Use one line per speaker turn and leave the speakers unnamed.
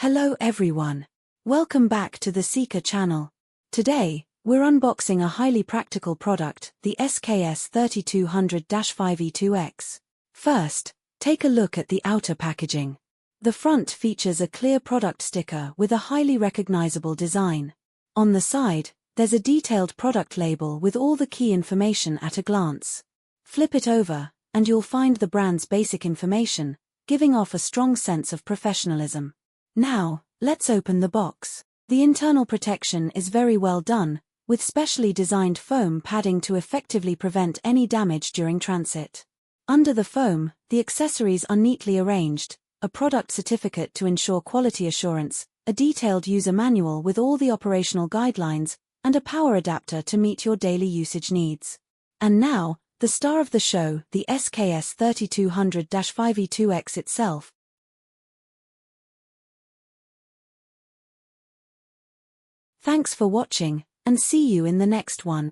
Hello everyone. Welcome back to the Seeker channel. Today, we're unboxing a highly practical product, the SKS3200-5E2X. First, take a look at the outer packaging. The front features a clear product sticker with a highly recognizable design. On the side, there's a detailed product label with all the key information at a glance. Flip it over, and you'll find the brand's basic information, giving off a strong sense of professionalism. Now, let's open the box. The internal protection is very well done, with specially designed foam padding to effectively prevent any damage during transit. Under the foam, the accessories are neatly arranged, a product certificate to ensure quality assurance, a detailed user manual with all the operational guidelines, and a power adapter to meet your daily usage needs. And now, the star of the show, the SKS3200-5E2X itself. Thanks for watching, and see you in the next one.